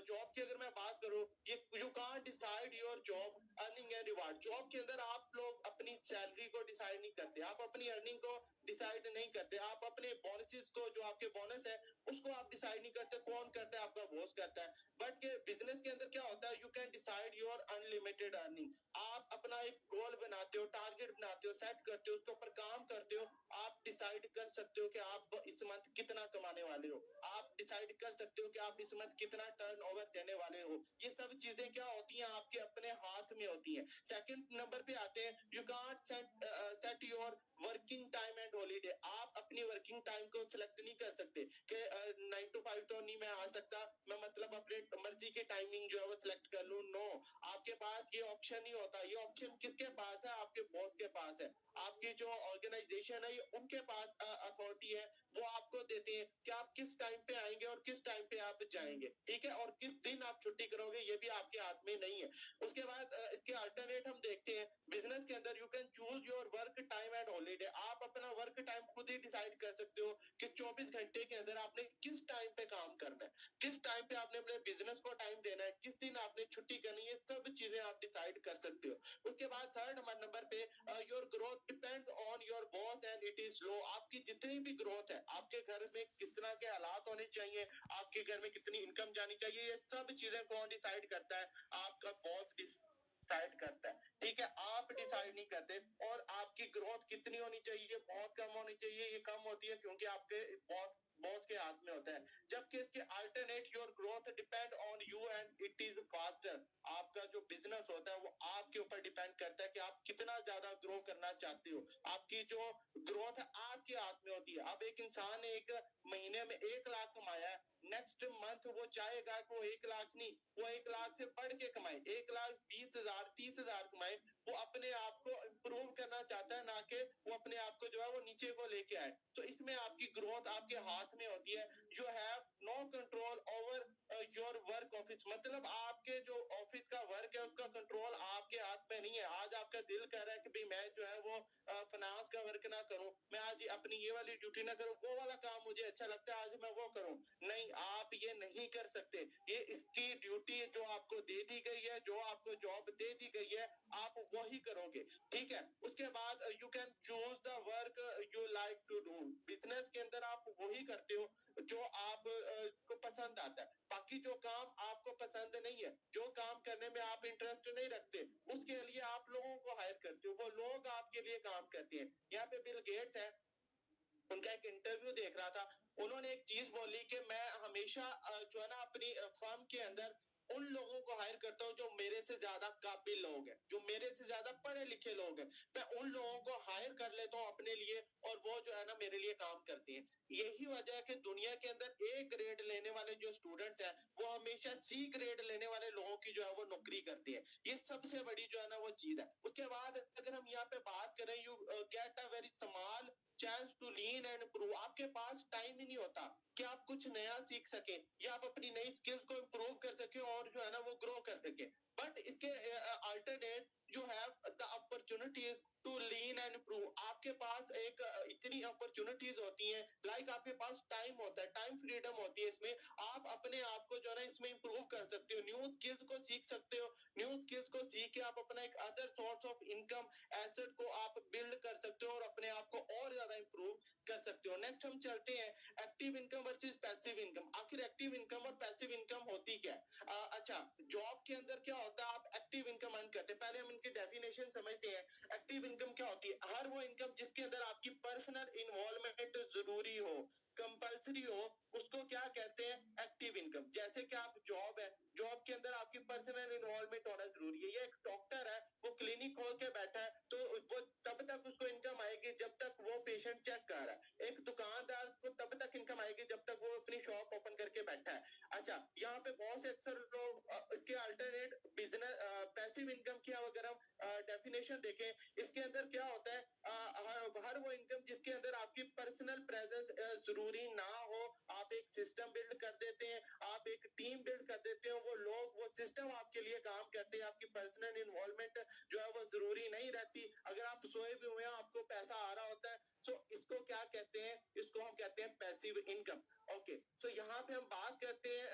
जॉब की अगर मैं बात करूं, ये you can't decide your job earning and reward. Job के अंदर आप लोग अपनी सैलरी को डिसाइड नहीं करते, आप अपनी अर्निंग को डिसाइड नहीं करते, आप अपने बोनसेस को, जो आपके बोनस है उसको आप डिसाइड नहीं करते। कौन करता है? आपका बॉस करता है। बट के बिजनेस के अंदर क्या होता है, you can decide your unlimited earning. आप अपना एक गोल बनाते हो, टारगेट बनाते हो, सेट करते हो, उसके ऊपर काम करते हो। आप डिसाइड कर सकते हो कि आप इस मंथ कितना कमाने वाले हो, आप डिसाइड कर सकते हो कि आप इस मंथ कितना टर्नओवर देने वाले हो। ये सब चीजें क्या होती हैं, आपके अपने हाथ में होती हैं। सेकंड नंबर पे आते हैं, you can't set your working time and holiday. आप अपनी वर्किंग टाइम को सिलेक्ट नहीं कर सकते कि 9 to 5 तो नहीं मैं आ सकता, मैं मतलब अपने मर्जी के टाइमिंग जो है वो सिलेक्ट कर लूं। नो, आपके पास ये ऑप्शन नहीं होता। ये ऑप्शन किसके पास है? आपके बॉस के पास है। आपकी जो ऑर्गेनाइजेशन है उनके पास अथॉरिटी है, वो आपको देते हैं कि आप किस टाइम पे आएंगे और किस टाइम पे आप जाएंगे, ठीक है, और किस दिन आप छुट्टी करोगे, ये भी आपके हाथ में नहीं है। उसके बाद इसके अल्टरनेट हम देखते हैं, बिजनेस के अंदर you can choose your work time and holiday. आप अपना वर्क टाइम खुद ही डिसाइड कर सकते हो कि 24 घंटे के अंदर आपने किस टाइम पे काम करना है, किस टाइम पे आपने अपने बिजनेस को टाइम देना है, किस दिन आपने छुट्टी करनी है, सब चीजें आप डिसाइड कर सकते हो। उसके बाद थर्ड नंबर पे, your growth depend on your boss and it is low. आपकी जितनी भी ग्रोथ है, आपके घर में किस तरह के हालात होने चाहिए, आपके घर में कितनी इनकम जानी चाहिए, ये सब चीजें कौन डिसाइड करता है? आपका बॉस डिसाइड करता है, ठीक है, आप डिसाइड नहीं करते। और आपकी ग्रोथ कितनी होनी चाहिए, बहुत कम होनी चाहिए, ये कम होती है क्योंकि आपके बॉस के हाथ में होता है। जबकि इसके alternate, your growth depend on you and it is faster. आपका जो बिजनेस होता है वो आपके ऊपर डिपेंड करता है कि आप कितना ज्यादा ग्रो करना चाहते हो। आपकी जो ग्रोथ है आपके हाथ में होती है। अब एक इंसान ने एक महीने में 1 लाख कमाया है, नेक्स्ट मंथ वो चाहेगा कि वो 1 लाख नहीं, वो 1 लाख से बढ़ के कमाए, 1,20,000 30,000 कमाए। वो अपने आप को इम्प्रूव करना चाहता है, ना कि वो अपने आप को जो है वो नीचे को लेके आए। तो इसमें आपकी ग्रोथ आपके हाथ में होती है। You have no control over your work office. मतलब आपके जो ऑफिस का वर्क है उसका कंट्रोल आपके हाथ में नहीं है। आज आपका दिल कर रहा है कि भाई मैं जो है वो फाइनेंस का वर्क ना करूं, मैं आज अपनी ये वाली ड्यूटी ना करूं, वो वाला काम मुझे अच्छा लगता है आज मैं वो करूं। नहीं, आप ये नहीं कर सकते। ये इसकी ड्यूटी जो आपको दे दी गई है, जो आपको जॉब दे दी गई है, आप वही करोगे, ठीक है। उसके बाद you can choose the work you like to do. Business के अंदर आप वही करते हो जो आप को पसंद आता है। बाकी जो काम आपको पसंद नहीं है, जो काम करने में आप इंटरेस्ट नहीं रखते, उसके लिए आप लोगों को हायर करते हो, वो लोग आपके लिए काम करते हैं। यहाँ पे बिल गेट्स है, उनका एक इंटरव्यू देख रहा था, उन्होंने एक चीज बोली कि मैं हमेशा जो है ना अपनी फर्म के अंदर उन लोगों को हायर करता हूँ जो मेरे से ज्यादा काबिल लोग हैं, जो मेरे से ज्यादा पढ़े लिखे लोग हैं। मैं उन लोगों को हायर कर लेता हूँ अपने लिए, और वो जो है ना मेरे लिए काम करते हैं। यही वजह है कि दुनिया के अंदर ए ग्रेड लेने वाले जो स्टूडेंट्स हैं वो हमेशा सी ग्रेड लेने वाले लोगों की जो है वो नौकरी करते हैं। ये सबसे बड़ी जो है ना वो चीज है। उसके बाद अगर हम यहाँ पे बात करें, you get a very small chance to learn and improve. आपके पास टाइम ही नहीं होता कि आप कुछ नया सीख सके या आप अपनी नई स्किल्स को इम्प्रूव कर सके और जो है ना वो ग्रो कर सके। बट इसके alternate, you have the opportunities to learn and improve. आपके पास एक इतनी अपॉर्चुनिटीज होती हैं, लाइक आपके पास टाइम होता है, टाइम फ्रीडम होती है। इसमें आप अपने आप को जो है ना इसमें इम्प्रूव कर सकते हो, न्यू स्किल्स को सीख सकते हो। न्यू स्किल्स को सीख के आप अपना एक other source of income asset को आप बिल्ड कर सकते हो और अपने आप को और ज्यादा इम्प्रूव कर सकते हो। नेक्स्ट हम चलते हैं, active income versus passive income. आखिर एक्टिव इनकम और पैसिव इनकम होती क्या है? अच्छा, जॉब के अंदर क्या होता है, आप एक्टिव इनकम अर्न करते हैं। पहले हम इनकी डेफिनेशन समझते हैं। एक्टिव इनकम क्या होती है? हर वो इनकम जिसके अंदर आपकी पर्सनल इन्वॉल्वमेंट जरूरी हो, कंपल्सरी हो, उसको क्या कहते हैं? Active income. जैसे कि आप जॉब है, जॉब के अंदर आपकी पर्सनल इन्वॉल्वमेंट होना जरूरी है। ये एक डॉक्टर है, वो क्लिनिक खोल के बैठा है तो वो तब तक उसको इनकम आएगी आएगी जब तक वो पेशेंट चेक कर रहा है। एक दुकानदार को तब तक इनकम आएगी जब तक वो अपनी शॉप ओपन करके बैठा है। अच्छा, यहाँ पे बहुत से अक्सर लोग इसके अल्टरनेट बिजनेस पैसिव इनकम की अगर हम डेफिनेशन देखें, इसके अंदर क्या होता है, हर वो इनकम जिसके अंदर आपकी पर्सनल प्रेजेंस जरूरी ना हो, आप एक सिस्टम बिल्ड कर देते हैं, आप एक टीम बिल्ड कर देते हैं, वो लोग वो सिस्टम आपके लिए काम करते हैं, आपकी पर्सनल इन्वॉल्वमेंट जो है वो जरूरी नहीं रहती। अगर आप सोए भी हुए हैं आपको पैसा आ रहा होता है। सो इसको क्या कहते हैं, इसको हम कहते हैं पैसिव इनकम। ओके, सो यहाँ पे हम बात करते हैं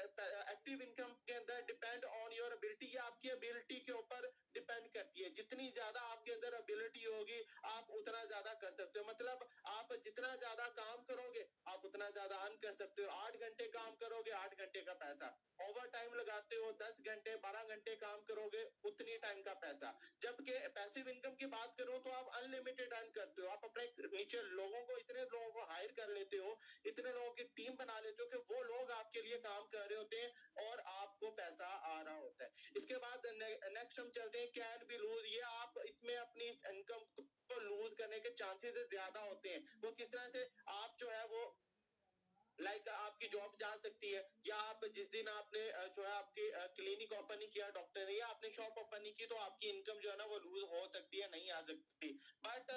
एक्टिव इनकम के अंदर डिपेंड ऑन योर एबिलिटी, ये आपकी एबिलिटी के ऊपर डिपेंड करती है। जितनी ज्यादा आपके अंदर एबिलिटी होगी आप उतना ज्यादा कर सकते हो। मतलब आप जितना ज्यादा काम करोगे आप उतना ज्यादा अर्न कर सकते हो। 8 घंटे काम करोगे 8 घंटे का पैसा, ओवर टाइम लगाते हो 10 घंटे 12 घंटे काम करोगे उतनी टाइम का पैसा। जबकि पैसिव इनकम की बात करूं तो आप अनलिमिटेड अर्न करते हो। आप अपने नीचे लोगों को, इतने लोगों को हायर कर लेते हो, इतने लोगों की टीम बना लेते हो कि वो लोग आपके लिए काम कर रहे होते हैं और आपको पैसा आ रहा होता है। इसके बाद नेक्स्ट हम चलते हैं कैन बी लूज। ये आप इसमें अपनी इनकम को लूज करने के चांसेस ज्यादा होते हैं। वो किस तरह से, आप जो है वो आपकी जॉब जा सकती है, या आप जिस दिन आपने जो है आपकी क्लिनिक ओपन नहीं किया डॉक्टर ने, या आपने शॉप ओपन नहीं की, तो आपकी इनकम जो है ना वो लूज हो सकती है, नहीं आ सकती। बट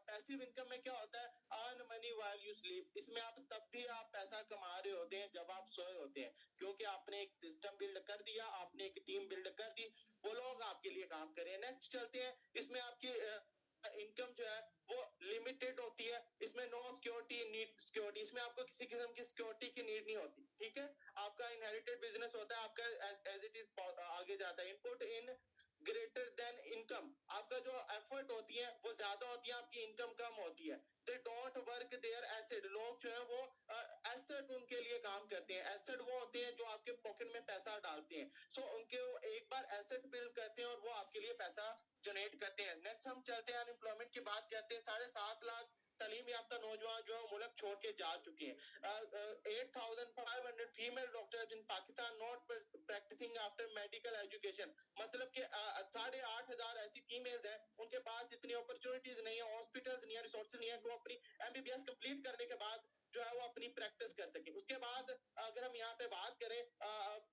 पैसिव इनकम में क्या होता है, earn money while you sleep. इसमें आप तब भी आप पैसा कमा रहे होते हैं जब आप सोए होते हैं, क्योंकि आपने एक सिस्टम बिल्ड कर दिया, आपने एक टीम बिल्ड कर दी, वो लोग आपके लिए काम करें। नेक्स्ट चलते हैं, इसमें आपकी इनकम जो है वो लिमिटेड होती है। इसमें नो सिक्योरिटी नीड सिक्योरिटी, इसमें आपको किसी किस्म की सिक्योरिटी की नीड नहीं होती। ठीक है, आपका इनहेरिटेड बिजनेस होता है, आपका एज इट इज आगे जाता है। Input in greater than income, आपका जो एफर्ट होती है वो ज्यादा होती है, आपकी इनकम कम होती है। They don't work their asset, लोग जो है वो एसेट उनके लिए काम करते हैं। एसेट वो होते हैं जो आपके पॉकेट में पैसा डालते हैं। सो उनके वो एक बार एसेट बिल्ड करते हैं और वो आपके लिए पैसा जनरेट करते हैं। नेक्स्ट हम चलते हैं अनएम्प्लॉयमेंट की बात करते हैं। 7.5 लाख तालीम याफ्ता नौजवान जो है मुल्क छोड़ के जा चुके हैं। 8,500 female doctors in Pakistan not practising after medical education. मतलब कि 8,500 ऐसी फीमेल्स हैं, उनके पास इतनी अपॉर्चुनिटीज नहीं है, हॉस्पिटल्स नहीं है, रिसोर्सेज नहीं है कि वो अपनी एमबीबीएस कंप्लीट करने के बाद जो है वो अपनी प्रैक्टिस कर सके। उसके बाद अगर हम यहाँ पे बात करें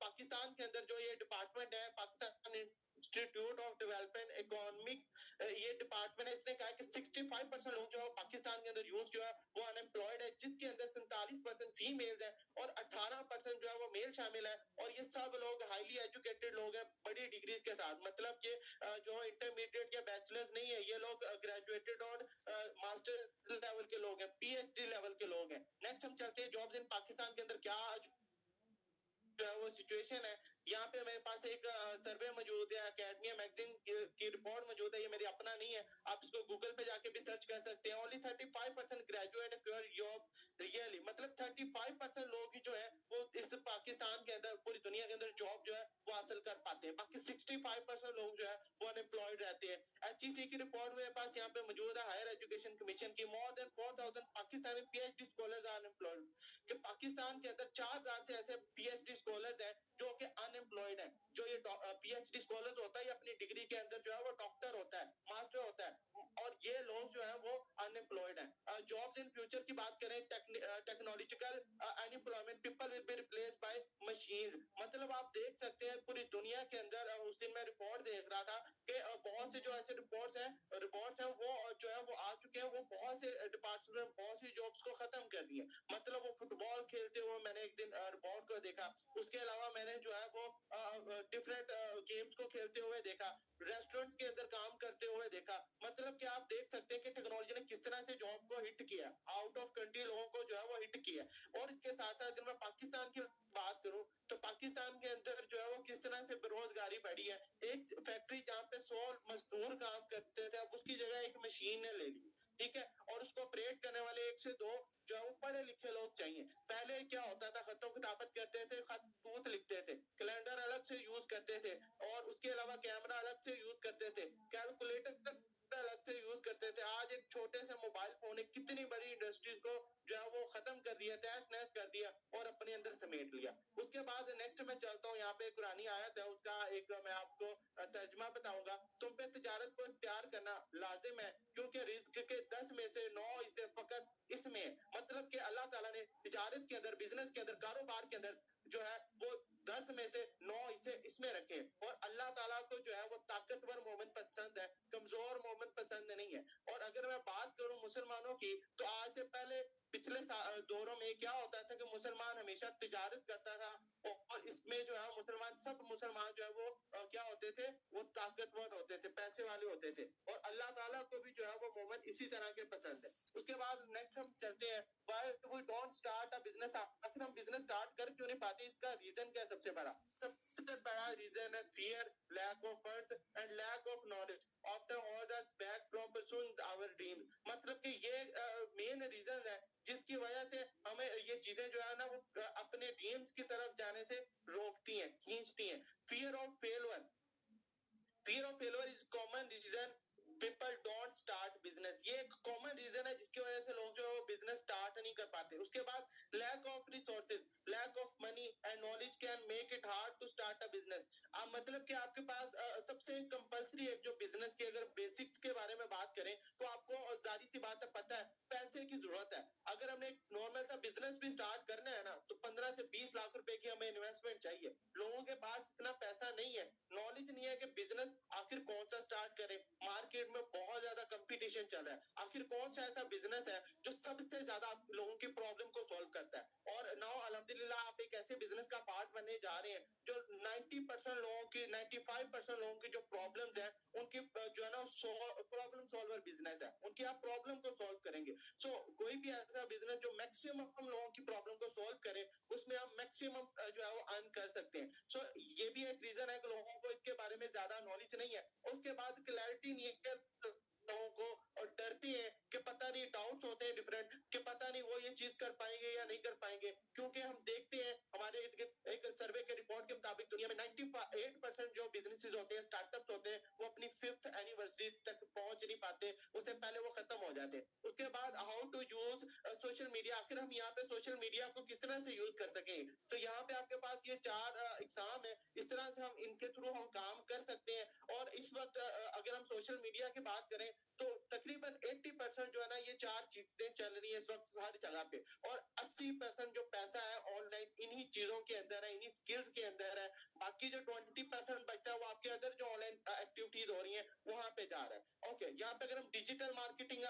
पाकिस्तान के अंदर जो ये डिपार्टमेंट है, Pakistan institute of development economic, ये डिपार्टमेंट है, इसने कहा है कि 65% लोग जो है पाकिस्तान के अंदर यूथ जो है वो अनएम्प्लॉयड है, जिसके अंदर 47% फीमेल्स है और 18% जो है वो मेल शामिल है। और ये सब लोग हाईली एजुकेटेड लोग हैं बड़ी डिग्रीज के साथ। मतलब कि जो इंटरमीडिएट या बैचलर्स नहीं है, ये लोग ग्रेजुएटेड और मास्टर लेवल के लोग हैं, पीएचडी लेवल के लोग हैं। नेक्स्ट हम चलते हैं जॉब्स इन पाकिस्तान के अंदर क्या जो है वो सिचुएशन है। यहाँ पे मेरे पास एक सर्वे मौजूद है, अकेडमिया मैगजीन की रिपोर्ट मौजूद है, ये मेरी अपना नहीं है, आप इसको गूगल पे जाके भी सर्च कर सकते हैं। ओनली 35% ग्रेजुएट जॉब रियली, मतलब 35% लोग ही जो है वो इस पाकिस्तान के अंदर, पूरी दुनिया के अंदर जॉब जो है वो हासिल कर पाते हैं। बाकी 65% लोग जो है वो अनएम्प्लॉयड रहते हैं। एचईसी की रिपोर्ट मेरे पास यहाँ पे मौजूद है, हायर एजुकेशन कमीशन की। More than 4,000 Pakistani PhD scholars are unemployed, कि पाकिस्तान के अंदर 4,000 से ऐसे पीएचडी स्कॉलर्स हैं जो कि अनएम्प्लॉयड है। जो ये पीएचडी स्कॉलर होता है, अपनी डिग्री के अंदर जो है वो डॉक्टर होता है, मास्टर होता है, और ये लोग जो है वो अनएम्प्लॉयड है। जॉब्स इन फ्यूचर की बात करें, technological unemployment, people will be replaced by machines. मतलब आप देख सकते हैं पूरी दुनिया के अंदर, उस दिन मैं रिपोर्ट देख रहा था कि बहुत से जो ऐसे रिपोर्ट्स हैं वो जो है वो आ चुके हैं, वो बहुत से डिपार्टमेंट में बहुत सी जॉब्स को खत्म कर दिए। मतलब वो फुटबॉल खेलते हुए मैंने एक दिन रिपोर्ट को देखा, उसके अलावा मैंने जो है वो डिफरेंट गेम्स को खेलते हुए देखा, रेस्टोरेंट्स के अंदर काम करते हुए देखा। मतलब कि आप देख सकते हैं कि टेक्नोलॉजी ने किस तरह से जॉब को हिट किया, आउट ऑफ कंट्री लोगों को जो है वो हिट किया। और इसके साथ साथ अगर मैं पाकिस्तान की बात करूं तो पाकिस्तान के अंदर जो है वो किस तरह से बेरोजगारी बढ़ी है। एक फैक्ट्री जहाँ पे 100 मजदूर काम करते थे, अब उसकी जगह एक मशीन ने ले ली। ठीक है, और उसको ऑपरेट करने वाले 1 से 2 जो है वो पढ़े लिखे लोग चाहिए। पहले क्या होता था, खतों की ताकत करते थे, खत टूथ लिखते थे, कैलेंडर अलग से यूज करते थे, और उसके अलावा कैमरा अलग से यूज करते थे, कैलकुलेटर अलग से यूज करते थे, आज एक छोटे से मोबाइल फोन ने कितनी बड़ी इंडस्ट्रीज को जो है वो खत्म कर दिया, तहस नहस कर दिया और अपने अंदर समेट लिया। उसके बाद नेक्स्ट मैं चलता हूँ, यहाँ पे कुरानी आयत है, उसका एक मैं आपको तर्जमा बताऊंगा। तुम पे तिजारत को इख्तियार करना लाजिम है, क्योंकि रिस्क के 10 में से 9 हिस्से फकत इसमें, मतलब कि अल्लाह ताला ने तिजारत के अंदर, बिजनेस के अंदर, कारोबार के अंदर जो है वो 10 में से 9 हिस्से इसमें रखे। और अल्लाह ताला को जो है वो ताकतवर मोमिन पसंद है, कमजोर मोमिन पसंद नहीं है। और अगर मैं बात करूं मुसलमानों की, तो आज से पहले पिछले दौरों में क्या होता था कि मुसलमान हमेशा तिजारत करता था, और इसमें जो है मुसलमान, सब मुसलमान जो है वो क्या होते थे, वो ताकतवर होते थे, पैसे वाले होते थे, और अल्लाह ताला को भी जो है वो मोमिन इसी तरह के पसंद है। उसके बाद नेक्स्ट हम चलते हैं, why we don't start a business. आखिर हम बिजनेस स्टार्ट कर क्यों नहीं पाते, इसका रीजन क्या है? सबसे बड़ा रीजन है fear, lack of funds and lack of knowledge after hold us back from pursuing our dream. मतलब कि ये मेन रीजन है जिसकी वजह से हमें ये चीजें जो है ना वो अपने ड्रीम्स की तरफ जाने से रोकती हैं, खींचती हैं। Fear of फेलवर, fear of failure is common reason people don't start business। ये एक कॉमन रीजन है जिसकी वजह से लोग जो बिजनेस स्टार्ट नहीं कर पाते। उसके बाद lack of resources, lack of money and knowledge can make it hard to start a business. मतलब कि आपके पास सबसे कंपलसरी है जो बिजनेस के अगर बेसिक्स के बारे में बात करें तो आपको जारी सी बात है, पता है पैसे की जरूरत है। अगर हमने एक नॉर्मल सा बिजनेस भी स्टार्ट करना है ना, तो 15 से 20 लाख रुपए की हमें इन्वेस्टमेंट चाहिए। लोगों के पास इतना पैसा नहीं है, नॉलेज नहीं है कि बिजनेस आखिर कौन सा स्टार्ट करें। मार्केट में बहुत ज्यादा कंपटीशन चल रहा है, आखिर कौन सा ऐसा बिजनेस है जो सबसे ज्यादा लोगों की प्रॉब्लम को सॉल्व करता है। और नाउ अल्हम्दुलिल्लाह आप एक ऐसे बिजनेस का पार्ट बनने जा रहे हैं जो 90% लोगों की, 95% लोगों की जो प्रॉब्लम्स है उनकी जो है ना प्रॉब्लम सॉल्वर बिजनेस है, उनकी आप प्रॉब्लम को सॉल्व करेंगे। सो कोई भी ऐसा बिजनेस जो मैक्सिमम लोगों की प्रॉब्लम को सॉल्व करे, उसमें हम मैक्सिमम जो है वो अर्न कर सकते हैं। सो ये भी एक रीजन है कि लोगों को इसके बारे में ज्यादा नॉलेज नहीं है। उसके बाद क्लैरिटी नहीं है लोगों को, और डरती है कि पता नहीं, डाउट्स होते हैं डिफरेंट कि पता नहीं वो ये चीज कर पाएंगे या नहीं कर पाएंगे। क्योंकि हम देखते हैं हमारे इर्द गिर्द एक सर्वे के रिपोर्ट के मुताबिक दुनिया में 98% जो बिजनेसेस होते हैं, स्टार्टअप्स होते हैं, वो अपनी 5th एनिवर्सरी तक पहुंच नहीं पाते, उससे पहले वो खत्म हो जाते हैं। उसके बाद how to use social media, आखिर हम यहाँ पे सोशल मीडिया को किस तरह से यूज कर सकें। तो यहाँ पे आपके पास ये 4 एग्जाम है, इस तरह से हम इनके थ्रू हम काम कर सकते हैं। और इस वक्त अगर हम सोशल मीडिया की बात करें तो तकरीबन 80% जो है ना ये 4 चीजें चल रही है इस वक्त हर जगह पे, और 80% जो पैसा है ऑनलाइन इन्हीं चीजों के अंदर है, इन्हीं स्किल्स के अंदर है। बाकी जो 20% बचता है वो आपके अंदर जो ऑनलाइन एक्टिविटीज हो रही है वहां पे जा रहा है। ओके, यहाँ पे अगर हम डिजिटल मार्केटिंग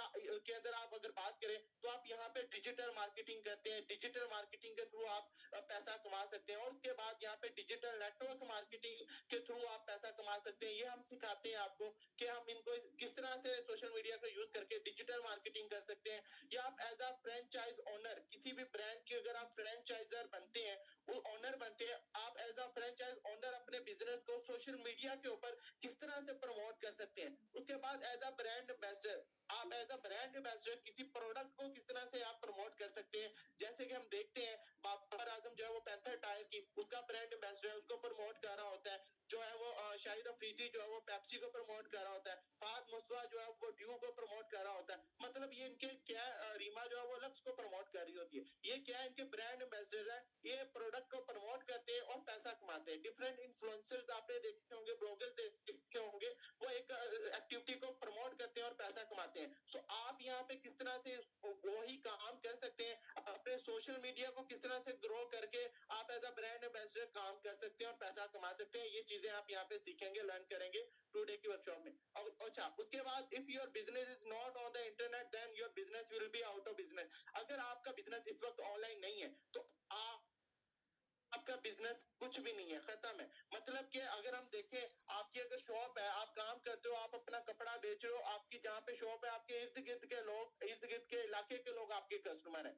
के अंदर आप अगर बात करें तो आप यहाँ पे डिजिटल मार्केटिंग करते हैं, डिजिटल मार्केटिंग के थ्रू आप पैसा कमा सकते हैं। और उसके बाद यहाँ पे डिजिटल नेटवर्क मार्केटिंग के थ्रू आप पैसा कमा सकते हैं। ये हम सिखाते हैं आपको कि हम इनको किस तरह से सोशल मीडिया का यूज करके डिजिटल मार्केटिंग कर सकते हैं। या आप एज अ फ्रेंचाइज ओनर, किसी भी ब्रांड के अगर आप फ्रेंचाइजर बनते हैं, वो ओनर बनते हैं, आप एज अ फ्रेंचाइज ओनर अपने बिजनेस को सोशल मीडिया के ऊपर किस तरह से प्रमोट कर सकते हैं। उसके बाद एज अ ब्रांड एम्बेसडर, आप एज अ ब्रांड एम्बेसडर किसी प्रोडक्ट को किस तरह से आप प्रमोट कर सकते हैं। जैसे कि हम देखते हैं बाबर आजम जो है वो पैंथर टायर की उसका ब्रांड एम्बेसडर है, उसको प्रमोट कर रहा होता है। जो है वो शाहिद अफरीदी जो है वो पेप्सी को प्रमोट कर रहा होता है। फाद मुस्वा जो है वो ड्यू को प्रमोट कर रहा होता है। मतलब ये इनके क्या, रीमा जो है वो लक्स को प्रमोट कर रही होती है। ये क्या है, इनके ब्रांड एम्बेसडर है, ये प्रोडक्ट को प्रमोट करते हैं और पैसा कमाते हैं। डिफरेंट इन्फ्लुएंसर्स आपने देखे होंगे, ब्लॉगर्स देखे होंगे, वो एक एक्टिविटी को प्रमोट करते हैं और पैसा कमाते हैं। सो आप यहाँ पे किस तरह से वही काम कर सकते हैं, अपने सोशल मीडिया को किस तरह से ग्रो करके आप एज अ ब्रांड एम्बेसडर काम कर सकते हैं और पैसा कमा सकते हैं। ये चीजें आप यहाँ पे सीखेंगे, लर्न करेंगे टुडे की वर्कशॉप में। अच्छा, उसके बाद if your business is not on the internet then your business will be out of business. अगर आपका बिजनेस इस वक्त ऑनलाइन नहीं है तो आपका बिजनेस कुछ भी नहीं है, खत्म है। मतलब कि अगर हम देखें, आपकी अगर शॉप है, आप काम करते हो, आप अपना कपड़ा बेच रहे हो, आपकी जहाँ पे शॉप है आपके इर्द गिर्द के लोग, इर्द गिर्द के इलाके के लोग आपके कस्टमर है।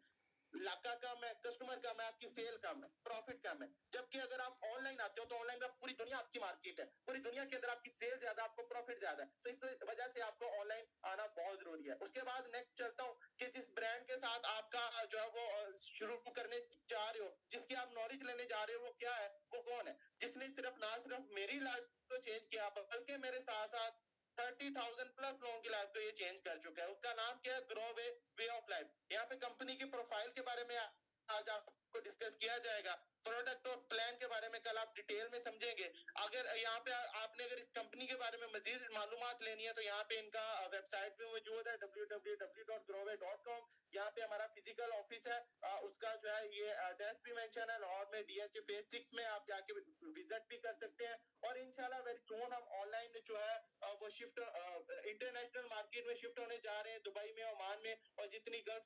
इलाका कम है, कस्टमर कम है, आपकी सेल कम है, प्रॉफिट कम है। जबकि अगर आप ऑनलाइन आते हो तो ऑनलाइन में पूरी दुनिया आपकी मार्केट है, पूरी दुनिया के अंदर आपकी सेल ज्यादा, आपको प्रॉफिट ज्यादा है। तो इस वजह से आपको ऑनलाइन आना बहुत जरूरी है। उसके बाद नेक्स्ट चलता हूँ कि जिस ब्रांड के साथ आपका जो है वो शुरू करने जा रहे हो, जिसकी आप नॉलेज लेने जा रहे हो, वो क्या है, वो कौन है, जिसने सिर्फ ना सिर्फ मेरी लाइफ को चेंज किया बल्कि मेरे साथ साथ 30,000 प्लस लोगों की लाइफ को ये चेंज कर चुका है। उसका नाम क्या है? Grow way of life. यहाँ पे कंपनी की प्रोफाइल के बारे में आज आपको डिस्कस किया जाएगा। प्रोडक्ट और प्लान के बारे में कल आप डिटेल में समझेंगे। अगर यहाँ पे आपने अगर इस कंपनी के बारे में मजीद मालूमात लेनी है तो यहाँ पे इनका वेबसाइट भी मौजूद है www.growway.com। यहाँ पे हमारा फिजिकल ऑफिस है, उसका जो है ये एड्रेस भी मेंशन है लाहौर में DH फेज 6 में। आप जाके विजिट भी कर सकते हैं और इंशाल्लाह वेरी सून हम ऑनलाइन जो है वो शिफ्ट इंटरनेशनल मार्केट में शिफ्ट होने जा रहे हैं, दुबई में, ओमान में और जितनी गल्फ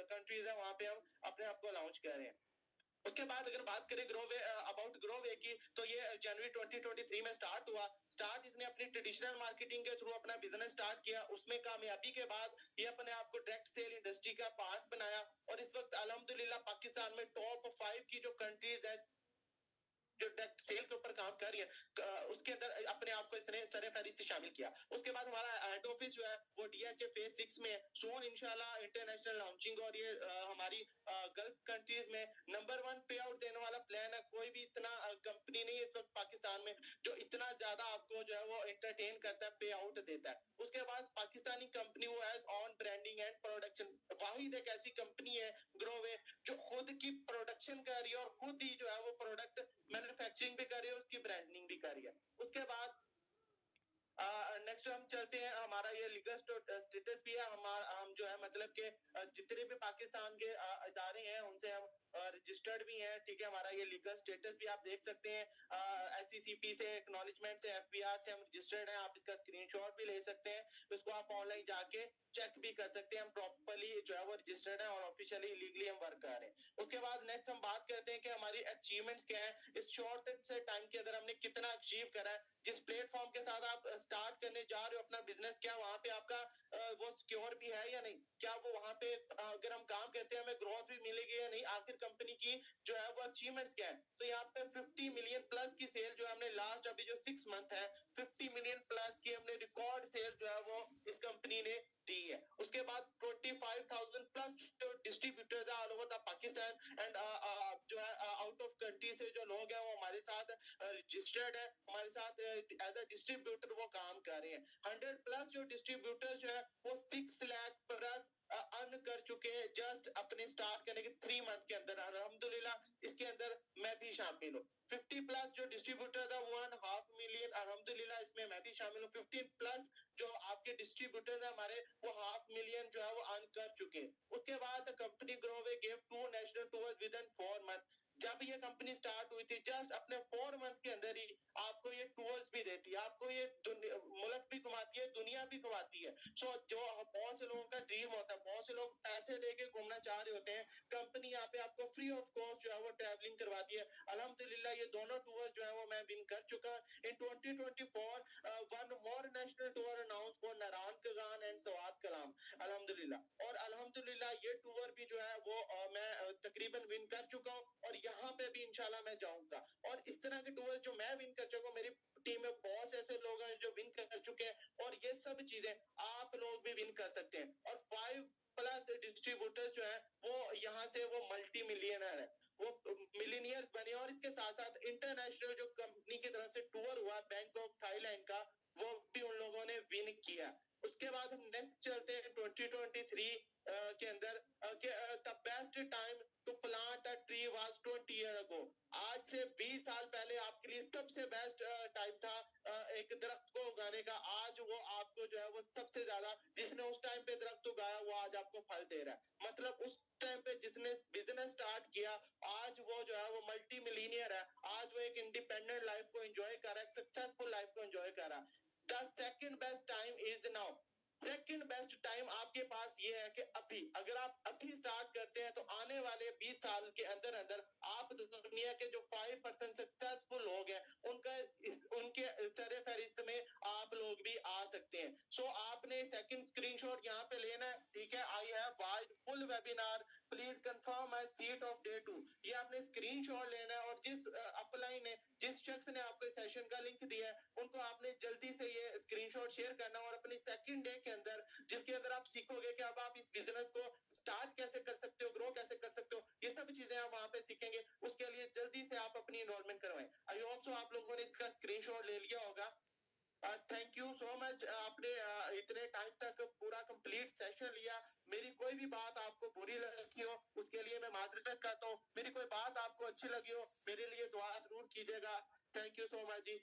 कंट्रीज है वहां पे हम अपने आप को लॉन्च कर रहे हैं। उसके बाद अगर बात करें ग्रो वे की, तो ये जनवरी 2023 में स्टार्ट हुआ। इसने अपनी ट्रेडिशनल मार्केटिंग के थ्रू अपना बिजनेस स्टार्ट किया। उसमें कामयाबी के बाद ये अपने आप को डायरेक्ट सेल इंडस्ट्री का पार्ट बनाया और इस वक्त अल्हम्दुलिल्लाह पाकिस्तान में टॉप 5 की जो कंट्रीज है जो डायरेक्ट सेल के ऊपर काम कर रही है उसके अंदर अपने आप को इसने सरे फहरिस्त शामिल किया। उसके बाद हमारा हेड ऑफिस जो है वो DHA फेज 6 में है। सोन इंशाल्लाह इंटरनेशनल लॉन्चिंग और ये हमारी गल्फ कंट्रीज में नंबर 1 पे आउट देने वाला प्लान है। कोई भी इतना कंपनी नहीं है इस वक्त पाकिस्तान में जो इतना ज्यादा आपको जो है वो एंटरटेन करता है, पे आउट देता है। उसके बाद पाकिस्तानी कंपनी वो has on branding and production. वाहिद एक ऐसी कंपनी है ग्रोवे जो खुद की प्रोडक्शन कर रही है और खुद ही जो है वो प्रोडक्ट मैन्युफैक्चरिंग भी कर रही है, उसकी ब्रांडिंग भी कर रही है। उसके बाद नेक्स्ट हम चलते हैं, हमारा ये लीगल स्टेटस भी है। हम जो है मतलब के जितने भी पाकिस्तान के इदारे हैं उनसे हम रजिस्टर्ड भी हैं, ठीक है। हमारा ये लीगल स्टेटस भी आप देख सकते हैं, SCCP से, एक्नॉलेजमेंट से, FBR से हम रजिस्टर्ड हैं। आप इसका स्क्रीनशॉट भी ले सकते हैं, उसको आप ऑनलाइन जाके चेक भी कर सकते हैं। हम प्रॉपर्ली जो है वो रजिस्टर्ड है और ऑफिशियली लीगली हम वर्क कर रहे हैं। उसके बाद नेक्स्ट हम बात करते हैं कि हमारी अचीवमेंट्स क्या है, इस शॉर्ट से टाइम के अंदर हमने कितना अचीव करा है। जिस प्लेटफॉर्म के साथ आप स्टार्ट करने जा रहे हो अपना बिजनेस, क्या वहां पे आपका वो सिक्योर भी है या नहीं? क्या वो वहां पे अगर हम काम करते हैं हमें ग्रोथ भी मिलेगी या नहीं? आखिर कंपनी की जो है वो अचीवमेंट्स क्या है? तो यहाँ पे 50 मिलियन प्लस की सेल जो हमने लास्ट अभी जो 6 मंथ है 50 मिलियन प्लस की हमने रिकॉर्ड सेल जो है वो इस कंपनी ने दी है। उसके बाद 25,000 प्लस जो डिस्ट्रीब्यूटर्स है all over the Pakistan and जो है आउट ऑफ कंट्री से जो लोग हैं वो हमारे साथ रजिस्टर्ड है, हमारे साथ एज अ डिस्ट्रीब्यूटर वो काम कर रहे हैं। 100 प्लस जो डिस्ट्रीब्यूटर जो है वो 6 लाख प्लस अर्न कर चुके हैं जस्ट अपने स्टार्ट करने के 3 मंथ के अंदर। अल्हम्दुलिल्लाह इसके अंदर मैं भी शामिल हूँ। 50 प्लस जो डिस्ट्रीब्यूटर था 1.5 मिलियन, अल्हम्दुलिल्लाह इसमें मैं भी शामिल हूँ। 15 प्लस जो आपके डिस्ट्रीब्यूटर्स है हमारे वो 500 मिलियन जो है वो अर्न कर चुके हैं। उसके बाद कंपनी ग्रोवे gave 2 national tours within 4 month. जब ये कंपनी स्टार्ट हुई थी जस्ट अपने 4 मंथ के अंदर ही आपको ये टूर्स भी देती है, आपको ये मुल्क भी घुमाती है, दुनिया भी घुमाती है। सो जो बहुत से लोगों का ड्रीम होता है, बहुत से लोग पैसे देके घूमना चाह रहे होते हैं, कंपनी यहाँ पे आपको फ्री ऑफ कॉस्ट जो है वो ट्रैवलिंग करवाती है। अल्हम्दुलिल्लाह ये दोनों टूर जो है वो मैं विन कर चुका। इन 2024 one more national tour announce for Narayan Kaghan and सवाद कलाम, अल्हम्दुलिल्लाह। और अल्हम्दुलिल्लाह ये टूर भी जो है वो मैं तकरीबन विन कर चुका हूँ और यहाँ पे भी इंशाल्लाह मैं जाऊंगा। और इस तरह के टूर जो मैं विन कर चुका हूँ, मेरी टीम में बहुत ऐसे लोग हैं जो विन कर चुके हैं और ये सब चीजें आप लोग भी विन कर सकते हैं। और 5 प्लस डिस्ट्रीब्यूटर्स जो है वो यहाँ से वो मल्टी मिलियनर है, वो मिलीनियर्स बने। और इसके साथ साथ इंटरनेशनल जो कंपनी की तरफ से टूर हुआ बैंकॉक थाईलैंड का, वो भी उन लोगों ने विन किया। उसके बाद हम नेक्स्ट चलते हैं 2023 के अंदर the best time to plant a tree was 20 year ago. आज से 20 साल पहले आपके लिए सबसे बेस्ट टाइम था एक दरख्त को उगाने का। आज वो आपको जो है वो सबसे ज्यादा, जिसने उस टाइम पे दरख्त उगाया वो आज आपको फल दे रहा है। मतलब उस टाइम पे जिसने बिजनेस स्टार्ट किया आज वो जो है वो मल्टी मिलीनियर है। आज वो एक इंडिपेंडेंट लाइफ को एंजॉय कर रहा है, सक्सेसफुल लाइफ को एंजॉय कर रहा है। The second best time is now. Second best time आपके पास ये है कि अभी अगर आप अभी स्टार्ट करते हैं तो आने वाले 20 साल के अंदर अंदर आप दुनिया के जो 5% सक्सेसफुल लोग हैं उनके सरे फहरिस्त में आप लोग भी आ सकते हैं। सो आपने सेकंड स्क्रीनशॉट यहाँ पे लेना है, ठीक है। I have watched full webinar, please confirm my seat of day 2। ये आपने स्क्रीनशॉट लेना है और जिस अपलाइन ने, जिस शख्स ने आपको सेशन का लिंक दिया है उनको आपने जल्दी से ये स्क्रीनशॉट शेयर करना और अपनी सेकंड डे के अंदर, जिसके अंदर आप सीखोगे कि अब आप इस बिजनेस को स्टार्ट कैसे कर सकते हो, ग्रो कैसे कर सकते हो, ये सब चीजें आप वहां पे सीखेंगे। उसके लिए जल्दी से आप अपनी इनरोलमेंट करवाएं। आई होप सो आप लोगों ने इसका स्क्रीनशॉट ले लिया होगा। थैंक यू सो मच, आपने इतने टाइम तक पूरा कंप्लीट सेशन लिया। मेरी कोई भी बात आपको बुरी लगी हो उसके लिए मैं माजरत करता हूँ, मेरी कोई बात आपको अच्छी लगी हो मेरे लिए दुआ जरूर कीजिएगा। Thank you so much ji.